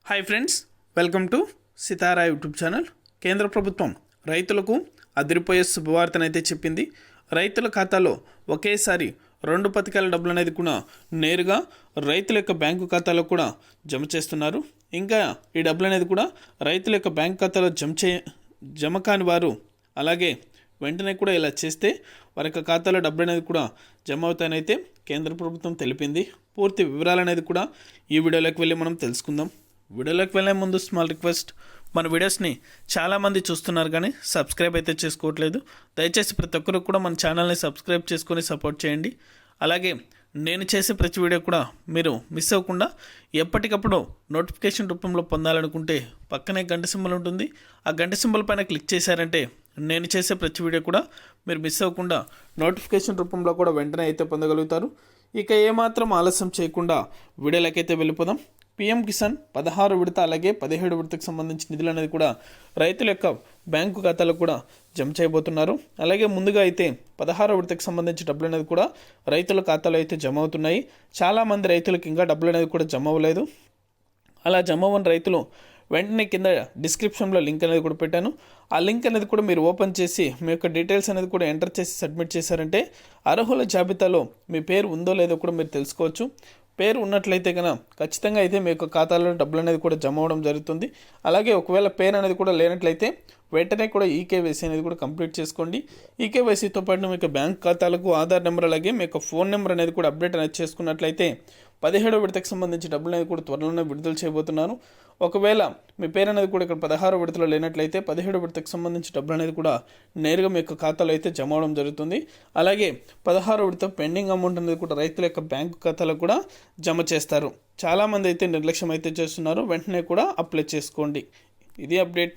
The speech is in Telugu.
Hi friends, welcome to Sitara YouTube channel. కేంద్ర ప్రభుత్వం రైతులకు అదిరిపోయే శుభవార్తనైతే చెప్పింది. రైతుల ఖాతాలో ఒకేసారి 2 పథకాల డబ్బులు అనేది కూడా నేరుగా రైతుల యొక్క బ్యాంకు ఖాతాలో కూడా జమ చేస్తున్నారు. ఇంకా ఈ డబ్బులు అనేది కూడా రైతుల యొక్క బ్యాంకు ఖాతాలో జమ కాని వారు అలాగే వెంటనే కూడా ఇలా చేస్తే వారి యొక్క ఖాతాలో డబ్బులు అనేది కూడా జమ అవుతాయనైతే కేంద్ర ప్రభుత్వం తెలిపింది. పూర్తి వివరాలు అనేది కూడా ఈ వీడియోలోకి వెళ్ళి మనం తెలుసుకుందాం. వీడియోలోకి వెళ్ళే ముందు స్మాల్ రిక్వెస్ట్, మన వీడియోస్ని చాలామంది చూస్తున్నారు కానీ సబ్స్క్రైబ్ అయితే చేసుకోవట్లేదు. దయచేసి ప్రతి ఒక్కరు కూడా మన ఛానల్ని సబ్స్క్రైబ్ చేసుకొని సపోర్ట్ చేయండి. అలాగే నేను చేసే ప్రతి వీడియో కూడా మీరు మిస్ అవ్వకుండా ఎప్పటికప్పుడు నోటిఫికేషన్ రూపంలో పొందాలనుకుంటే పక్కనే గంట సింబల్ ఉంటుంది. ఆ గంట సింబల్ పైన క్లిక్ చేశారంటే నేను చేసే ప్రతి వీడియో కూడా మీరు మిస్ అవ్వకుండా నోటిఫికేషన్ రూపంలో కూడా వెంటనే అయితే పొందగలుగుతారు. ఇక ఏమాత్రం ఆలస్యం చేయకుండా వీడియోలకైతే వెళ్ళిపోదాం. పీఎం కిసాన్ 16 విడత అలాగే 17 విడతకు సంబంధించిన నిధులు అనేది కూడా రైతుల యొక్క బ్యాంకు ఖాతాలో కూడా జమ చేయబోతున్నారు. అలాగే ముందుగా అయితే 16 విడతకు సంబంధించిన డబ్బులు అనేది కూడా రైతుల ఖాతాలో అయితే జమ అవుతున్నాయి. చాలామంది రైతులకు ఇంకా డబ్బులు అనేది కూడా జమ అవ్వలేదు. అలా జమ అవ్వని రైతులు వెంటనే కింద డిస్క్రిప్షన్లో లింక్ అనేది కూడా పెట్టాను. ఆ లింక్ అనేది కూడా మీరు ఓపెన్ చేసి మీ యొక్క డీటెయిల్స్ అనేది కూడా ఎంటర్ చేసి సబ్మిట్ చేశారంటే అర్హుల జాబితాలో మీ పేరు ఉందో లేదో కూడా మీరు తెలుసుకోవచ్చు. పేరు ఉన్నట్లయితే కనుక ఖచ్చితంగా అయితే మీ యొక్క ఖాతాలో డబ్బులు అనేది కూడా జమ అవ్వడం జరుగుతుంది. అలాగే ఒకవేళ పేరు అనేది కూడా లేనట్లయితే వెంటనే కూడా ఈకేవైసీ అనేది కూడా కంప్లీట్ చేసుకోండి. ఈకేవైసీతో పాటు మీ యొక్క బ్యాంక్ ఖాతాలకు ఆధార్ నెంబర్ అలాగే మీ యొక్క ఫోన్ నెంబర్ అనేది కూడా అప్డేట్ అనేది చేసుకున్నట్లయితే 17వ విడతకు సంబంధించి డబ్బులు అనేది కూడా త్వరలోనే విడుదల చేయబోతున్నారు. ఒకవేళ మీ పేరు అనేది కూడా ఇక్కడ 16వ విడతలో లేనట్లయితే 17వ విడతకు సంబంధించి డబ్బులు అనేది కూడా నేరుగా మీ యొక్క ఖాతాలో అయితే జమ అవడం జరుగుతుంది. అలాగే 16వ విడత పెండింగ్ అమౌంట్ అనేది కూడా రైతుల యొక్క బ్యాంకు ఖాతాలో కూడా జమ చేస్తారు. చాలామంది అయితే నిర్లక్ష్యం అయితే చేస్తున్నారు. వెంటనే కూడా అప్లై చేసుకోండి. ఇది అప్డేట్.